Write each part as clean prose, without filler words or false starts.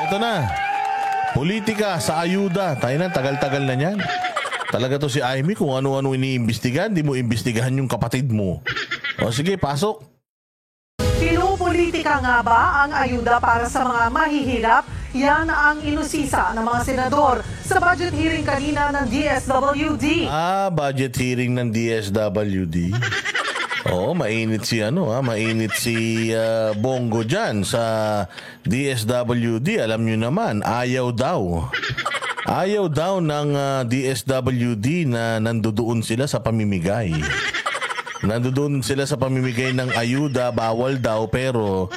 Ito na. Politika sa ayuda. Tayo na, tagal-tagal na yan. Talaga to si Amy, kung ano-ano iniimbestigahan, di mo imbestigahan yung kapatid mo. O sige, pasok. Pinupolitika nga ba ang ayuda para sa mga mahihirap? Yan ang inusisa ng mga senador sa budget hearing kanina ng DSWD. Budget hearing ng DSWD. Oo, mainit si mainit si Bongo dyan sa DSWD. Alam nyo naman, ayaw daw. Ayaw daw ng DSWD na nandoon sila sa pamimigay. Nandoon sila sa pamimigay ng ayuda, bawal daw, pero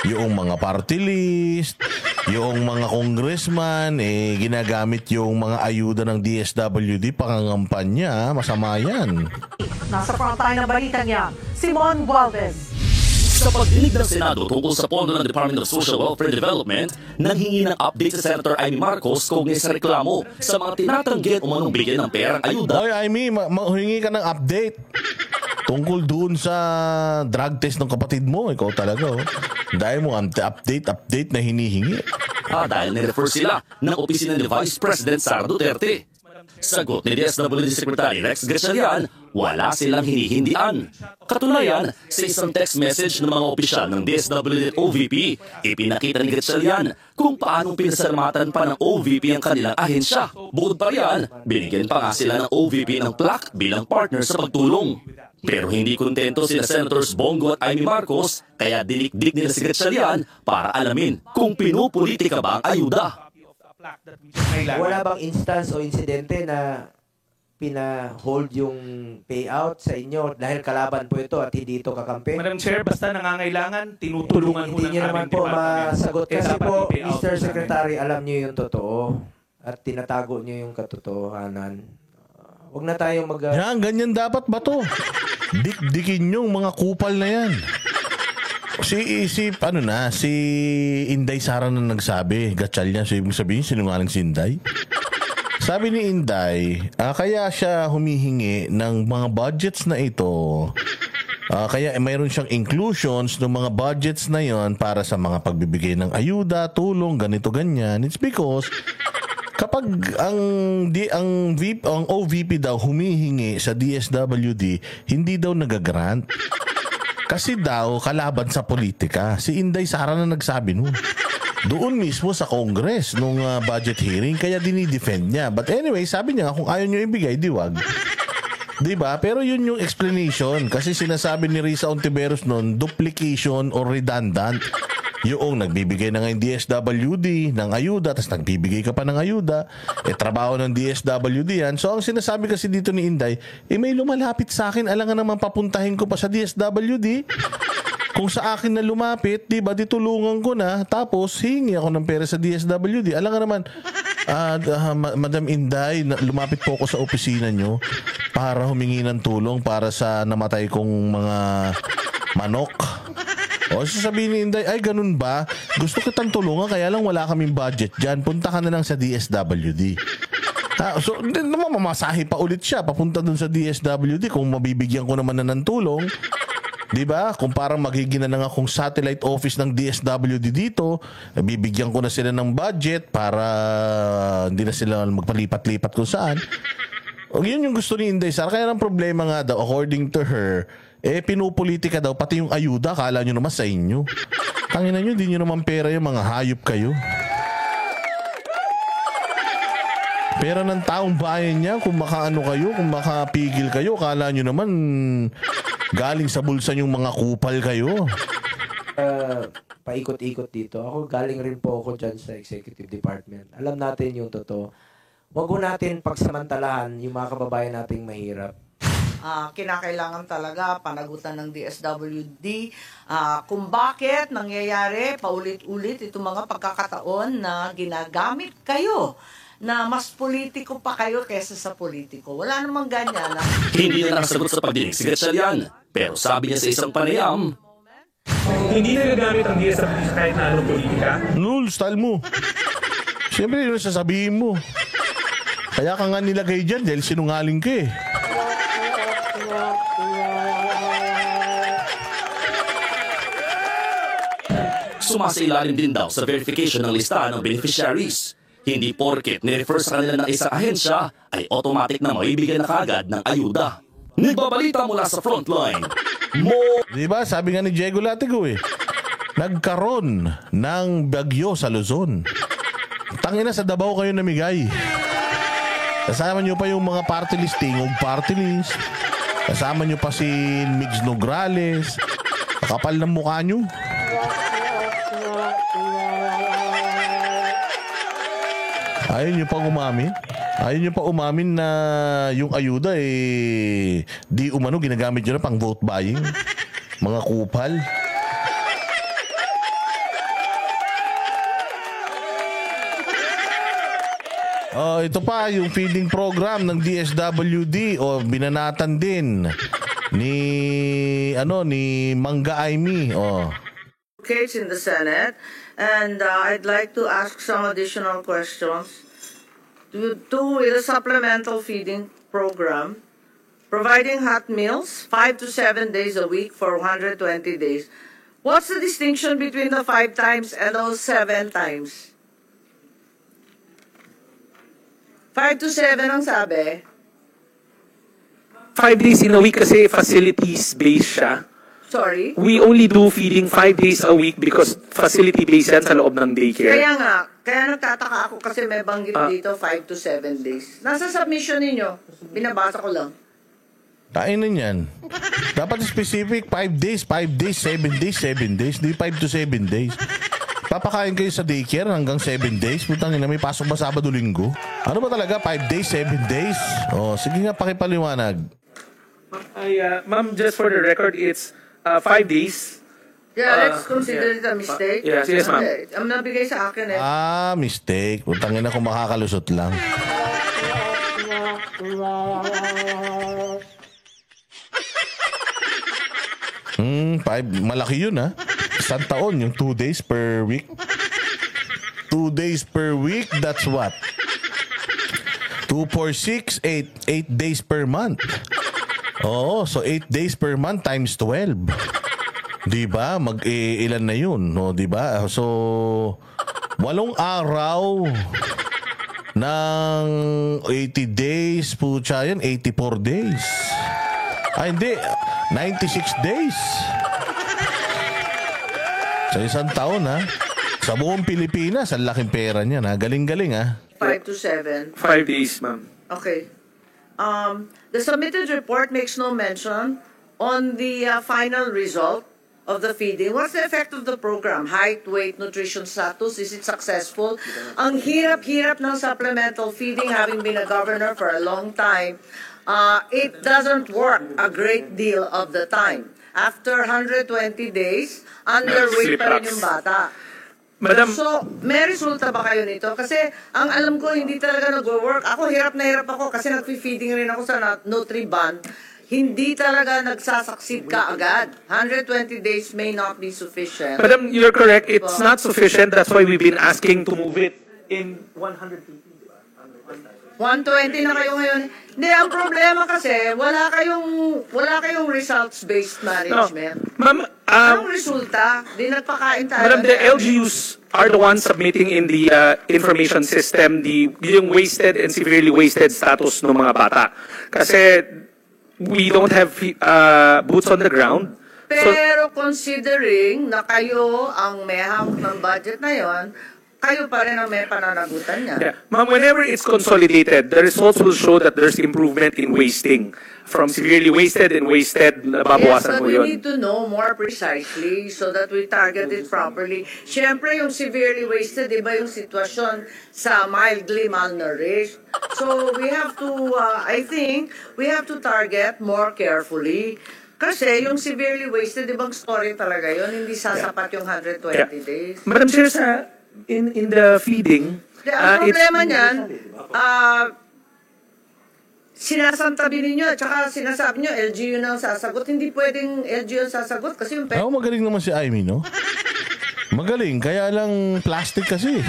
yung mga party list, yung mga congressman, ginagamit yung mga ayuda ng DSWD pangangampanya. Masama yan. Nasa frontline ng balita niya, Simon Gualvez. Sa pagdinig ng Senado tungkol sa pondo ng Department of Social Welfare Development, nanghingi ng update sa Senator Amy Marcos kaugnay sa reklamo sa mga tinatanggi at umanong bigyan ng perang ayuda. Hoy Amy, humingi ka ng update tungkol doon sa drug test ng kapatid mo. Ikaw talaga, dahil mo update na hinihingi. Dahil nirefer sila ng opisina ni Vice President Sara Duterte. Sagot ni DSWD Secretary Rex Gatchalian, wala silang hinihindian. Katunayan, sa isang text message ng mga opisyal ng DSWD at OVP, ipinakita ni Gatchalian kung paanong pinasalamatan pa ng OVP ang kanilang ahensya. Bukod pa riyan, binigyan pa nga sila ng OVP ng plaque bilang partner sa pagtulong. Pero hindi kontento sila Senators Bongo at Amy Marcos, kaya dinikdik nila si Gatchalian para alamin kung pinupolitika ba ang ayuda. Wala bang instance o insidente na pina-hold yung payout sa inyo dahil kalaban po ito at hindi ito kakampi? Madam Chair, basta nangangailangan, tinutulungan Hindi nyo naman po masagot kasi po, Mr. Secretary, alam nyo yung totoo at tinatago nyo yung katotohanan. Huwag na tayong Yan, ganyan dapat ba to? Dikdikin yung mga kupal na yan. Si Inday Sara na nagsabi, Gatchalian, so ibig sabihin, sinungaling si Inday? Sabi ni Inday, kaya siya humihingi ng mga budgets na ito, kaya mayroon siyang inclusions ng mga budgets na yon para sa mga pagbibigay ng ayuda, tulong, ganito, ganyan. It's because kapag ang OVP daw humihingi sa DSWD, hindi daw nagagrant. Kasi daw kalaban sa politika. Si Inday Sara na nagsabi nun. Doon mismo sa Congress nung budget hearing, kaya dinidefend niya. But anyway, sabi niya kung ayaw niyo ibigay, diwag. Diba? Pero yun yung explanation. Kasi sinasabi ni Risa Ontiveros nun, duplication or redundant. Yung nagbibigay na ngayon DSWD ng ayuda, tapos nagbibigay ka pa ng ayuda, trabaho ng DSWD yan. So ang sinasabi kasi dito ni Inday, may lumalapit sa akin, alangan naman papuntahin ko pa sa DSWD. Kung sa akin na lumapit, di ba, ditulungan ko na, tapos hingi ako ng pera sa DSWD. Alangan naman, Madam Inday, lumapit po ako sa opisina nyo para humingi ng tulong para sa namatay kong mga manok. O sasabihin ni Inday, ay ganun ba? Gusto kitang tulungan, kaya lang wala kaming budget dyan. Punta ka na lang sa DSWD. So, mamasahe pa ulit siya papunta dun sa DSWD kung mabibigyan ko naman na ng tulong. Diba? Kung parang magiging na nga akong satellite office ng DSWD dito, bibigyan ko na sila ng budget para hindi na sila magpalipat-lipat kung saan. O yun yung gusto ni Inday Sara. Kaya ang problema nga daw, according to her, pinupolitika daw, pati yung ayuda, kala nyo naman sa inyo. Tangina nyo, di nyo naman pera yung mga hayop kayo. Pera ng taong bayan niya, kung makaano kayo, kung makapigil kayo, kala nyo naman galing sa bulsa yung mga kupal kayo. Paikot-ikot dito. Ako galing rin po ako dyan sa Executive Department. Alam natin yung totoo. Huwag natin pagsamantalahan yung mga kababayan nating mahirap. Kinakailangan talaga panagutan ng DSWD kung bakit nangyayari paulit-ulit itong mga pagkakataon na ginagamit kayo na mas politiko pa kayo kesa sa politiko. Wala namang ganyan. Hindi na nakasagot sa pagdinig si Gatchalian, pero sabi niya sa isang panayam, hindi na gagamit ang DSWD sa kahit na anong politika. Lul, style mo. Siyempre, yun ang sasabihin mo. Kaya ka nga nilagay dyan dahil sinungaling ka eh. Sumasailalim din daw sa verification ng listahan ng beneficiaries. Hindi porket ni-refer sa kanila ng isang ahensya ay automatic na maibigay na kaagad ng ayuda. Nagbabalita mula sa frontline. Diba? Sabi nga ni Diego Latigo nagkaroon ng bagyo sa Luzon. Tangina, sa Davao kayo namigay. Kasama nyo pa yung mga party list, Tingog party list. Kasama nyo pa si Migs Nograles. Kapal ng mukha nyo. Ayaw nyo pa umamin? Ayaw nyo pa umamin na yung ayuda di umano ginagamit nyo na pang vote buying? Mga kupal. Ito pa yung feeding program ng DSWD binanatan din ni Mangga Aimee. Case in the Senate, and I'd like to ask some additional questions. With a supplemental feeding program, providing hot meals 5 to 7 days a week for 120 days. What's the distinction between the 5 times and those 7 times? 5 to 7 ang sabi. 5 days in a week kasi facilities-based siya. Sorry? We only do feeding 5 days a week because facility-based yan sa loob ng daycare. Kaya nagtataka ako kasi may banggit dito 5 to 7 days. Nasa submission ninyo, binabasa ko lang. Kainan yan. Dapat specific, 5 days, 7 days, di 5 to 7 days. Papakain kayo sa daycare hanggang 7 days. Putang ina, may pasok ba Sabado Linggo? Ano ba talaga? 5 days, 7 days? Sige nga, pakipaliwanag. Ma'am, just for the record, it's 5 days. Yeah, let's consider it a mistake. Yes, ma'am. Ang nabigay sa akin Mistake. Putang ina, kung makakalusot lang. Malaki yun Isang taon, yung 2 days per week. 2 days per week, that's what? 2, 4, 6, 8 days per month. So 8 days per month times 12. Diba? Mag-ilan na yun, no? Diba? So 8 araw ng 80 days, putya yan, 84 days. Hindi, 96 days. Sa isang taon, Sa buong Pilipinas, ang laking pera niyan, Galing-galing, 5 to 7. 5 days, ma'am. Okay. The submitted report makes no mention on the final result of the feeding. What's the effect of the program? Height, weight, nutrition status? Is it successful? Ang hirap-hirap ng supplemental feeding, having been a governor for a long time, it doesn't work a great deal of the time. After 120 days, underweight pa rin yung bata. Madam, So, may resulta ba kayo nito? Kasi, ang alam ko, hindi talaga nag-work. Ako, hirap na hirap ako kasi nag-feeding rin ako sa Nutriban. Hindi talaga nagsasucceed ka agad. 120 days may not be sufficient. Madam, you're correct. It's not sufficient. That's why we've been asking to move it in 100. 120 na kayo ngayon. Hindi, ang problema kasi, wala kayong results-based management. No. Ma'am, Anong resulta? Di nagpakain tayo. Madam, the LGUs are the ones submitting in the information system yung wasted and severely wasted status ng mga bata. Kasi we don't have boots on the ground. Pero considering na kayo ang may hawak ng budget na yon, kayo pa rin ang may pananagutan niya. Yeah. Ma'am, whenever it's consolidated, the results will show that there's improvement in wasting. From severely wasted and wasted, Yes, nababawasan but mo we yun. need to know more precisely so that we target it properly. Siyempre, yung severely wasted, iba yung sitwasyon sa mildly malnourished. So, we have to, I think, we have to target more carefully. Kasi yung severely wasted, ibang story talaga yun. Hindi sasapat yung 120 days. Madam Chair, in the feeding, Ang problema niyan, sinasantabi ninyo, at saka sinasabi nyo, LGU na ang sasagot. Hindi pwedeng LGU ang sasagot kasi yung magaling naman si Aimee, no? Magaling, kaya lang plastic kasi.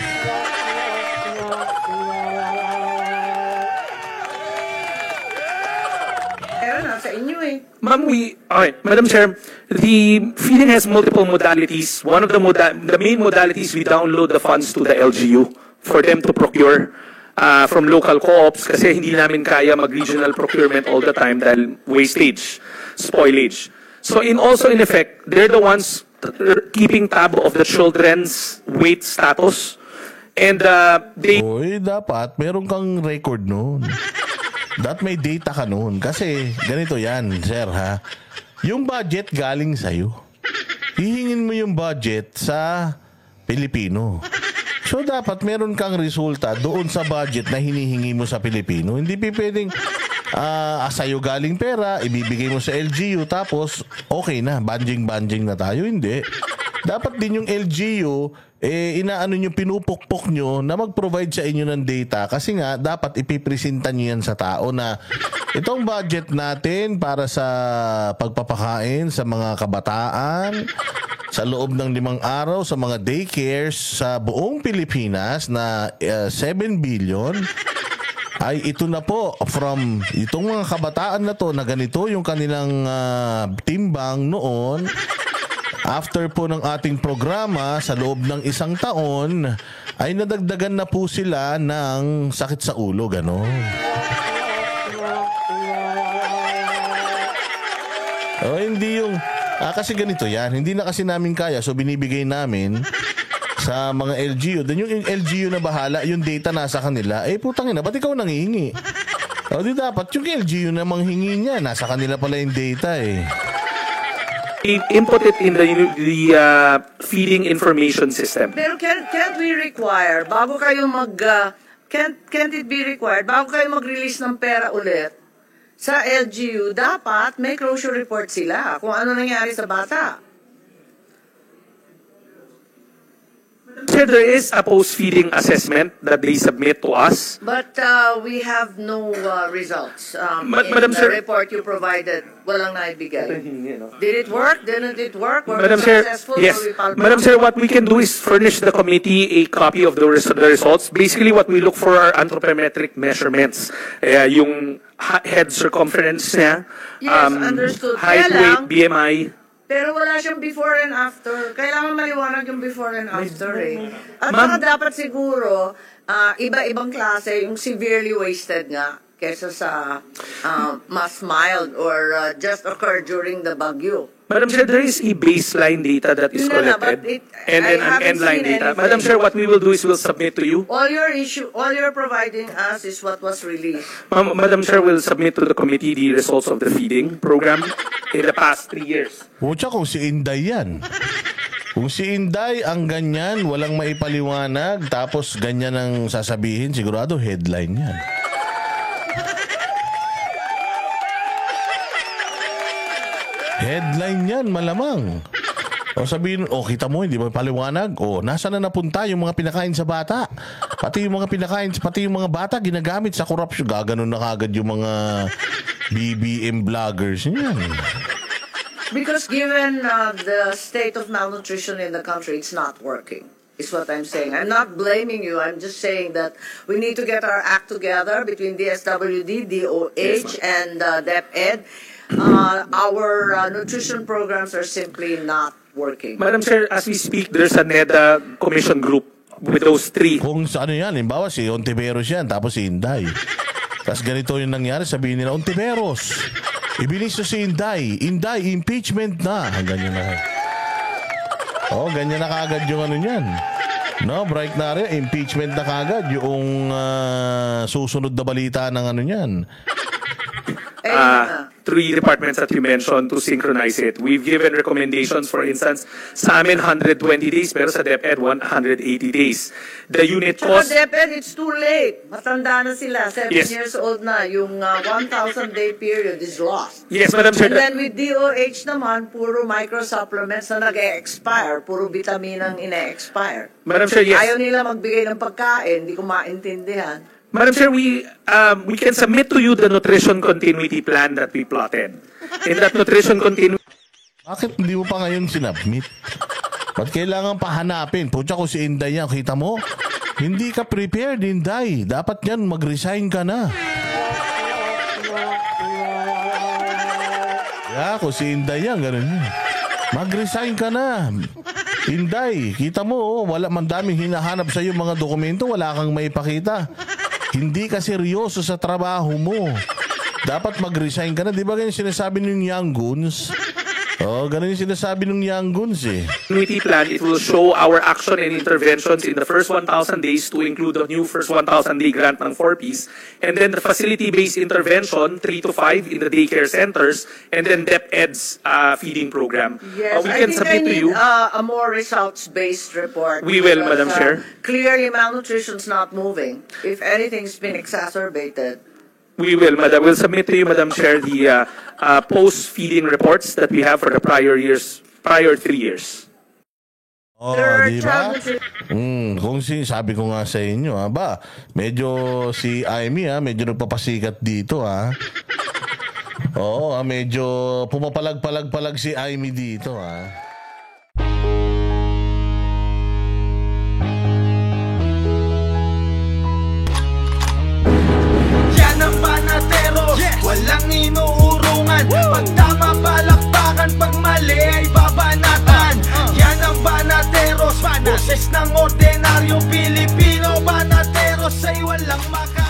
pera sa inyo eh. Madam Chair, the feeding has multiple modalities. One of the main modalities, we download the funds to the LGU for them to procure from local co-ops kasi hindi namin kaya mag-regional procurement all the time dahil wastage, spoilage. So in effect, they're the ones keeping tab of the children's weight status. And they... Oy, dapat meron kang record noon. Dapat may data ka noon. Kasi ganito yan, sir ha. Yung budget galing sa'yo. Hihingin mo yung budget sa Pilipino. So dapat meron kang resulta doon sa budget na hinihingi mo sa Pilipino. Hindi pwedeng sa'yo galing pera, ibibigay mo sa LGU, tapos okay na, banjing na tayo. Hindi. Dapat din yung LGU, inaano nyo, pinupukpok nyo na mag-provide sa inyo ng data kasi nga dapat ipipresenta nyo yan sa tao na itong budget natin para sa pagpapakain sa mga kabataan sa loob ng 5 araw sa mga daycares sa buong Pilipinas na 7 billion ay ito na po from itong mga kabataan na to na ganito yung kanilang timbang noon. After po ng ating programa, sa loob ng 1 taon, ay nadagdagan na po sila ng sakit sa ulo, gano'n. Hindi yung... kasi ganito yan, hindi na kasi namin kaya, so binibigay namin sa mga LGU. Then yung LGU na bahala, yung data nasa kanila, putang ina, ba't ikaw nangihingi? Di dapat yung LGU na manghingi niya, nasa kanila pala yung data input it in the feeding information system. Pero can't we require, bago kayo can't it be required, bago kayo mag-release ng pera ulit, sa LGU, dapat may closure report sila kung ano nangyari sa bata. Sir, there is a post-feeding assessment that they submit to us. But we have no results. Madam in Chair, the report you provided, walang naibigay. Did it work? Didn't it work? Were Madam we Chair, successful? yes. Were we palpable? Madam Chair, what we can do is furnish the committee a copy of the results. Basically, what we look for are anthropometric measurements. Yung head circumference niya, Yes, understood. height, Kaya weight, lang, BMI. pero wala siyang before and after. Kailangan maliwanag yung before and after At Ma'am, saka dapat siguro, iba-ibang klase, yung severely wasted nga, kesa sa mas mild or just occurred during the bagyo. Madam Chair, there is a baseline data that is Yun na, collected, but and then I an haven't endline seen data. anything. Madam Chair, what we will do is we'll submit to you. All you're providing us is what was released. Madam Chair will submit to the committee the results of the feeding program in the past 3 years. Pucha, kung si Inday yan. Kung si Inday ang ganyan, walang maipaliwanag, tapos ganyan ang sasabihin, sigurado headline yan. Headline yan, malamang. O sabihin, kita mo, hindi ba paliwanag? Nasa na napunta yung mga pinakain sa bata? Pati yung mga bata ginagamit sa korupsyon. Gaganon na kagad yung mga BBM vloggers niyan. Because given the state of malnutrition in the country, it's not working, is what I'm saying. I'm not blaming you. I'm just saying that we need to get our act together between DSWD, DOH, and DepEd. Our nutrition programs are simply not working. Madam Chair, as we speak, there's a NEDA commission group with those 3. Kung sa ano yan, halimbawa si Ontiveros yan, tapos si Inday. Tapos ganito yung nangyari, sabihin nila, Ontiveros, ibilis si Inday. Inday, impeachment na. Ganyan na. Ganyan na kagad yung ano niyan. No, Bright na rin, impeachment na kagad yung susunod na balita ng ano niyan. 3 departments that you mentioned to synchronize it. We've given recommendations, for instance, sa amin 120 days, pero sa DepEd 180 days. The unit Saka cost... DepEd, it's too late. Matanda na sila. 7 Yes. years old na. Yung 1,000-day period is lost. Yes, Madam Chair. And then with DOH naman, puro microsupplements na nag-e-expire. Puro vitaminang ine-expire. Madam Chair, yes. Ayaw nila magbigay ng pagkain. Hindi ko maintindihan. Madam Chair, we can submit to you the nutrition continuity plan that we plotted. In that nutrition continuity... Bakit hindi mo pa ngayon sinabmit? Ba't kailangan pahanapin? Pucha, kung si Inday yan, kita mo? Hindi ka prepared, Inday. Dapat yan, mag-resign ka na. ako, si Inday yan, ganun yun. Mag-resign ka na. Inday, kita mo, wala man daming hinahanap sa iyo mga dokumento, wala kang maipakita. Hindi ka seryoso sa trabaho mo. Dapat mag-resign ka na. Di ba ganyan sinasabi ng Young Guns? Oh, ganun yung sinasabi ng Young Guns eh. Continuity plan, it will show our action and interventions in the first 1,000 days to include the new first 1,000 day grant ng 4Ps, and then the facility-based intervention, 3 to 5 in the daycare centers, and then DepEd's feeding program. Yes, We I can think submit I to need you. a more results-based report. We will, because, Madam Chair. Clearly, malnutrition's not moving. If anything's been exacerbated. We will, Madam. We'll submit to you, Madam Chair, the post-feeding reports that we have for the prior 3 years. Oh, There are di ba? child Kung sabi ko nga sa inyo, ba, medyo si Amy, medyo nagpapasikat dito, ha. Oo, medyo pumapalag-palag si Amy dito, ha. Yan ang banatero, walang inuurungan. Pag tama palakpakan, pag mali ay babanatan. Yan ang banateros, boses ng ordinaryong Pilipino. Banateros ay walang maka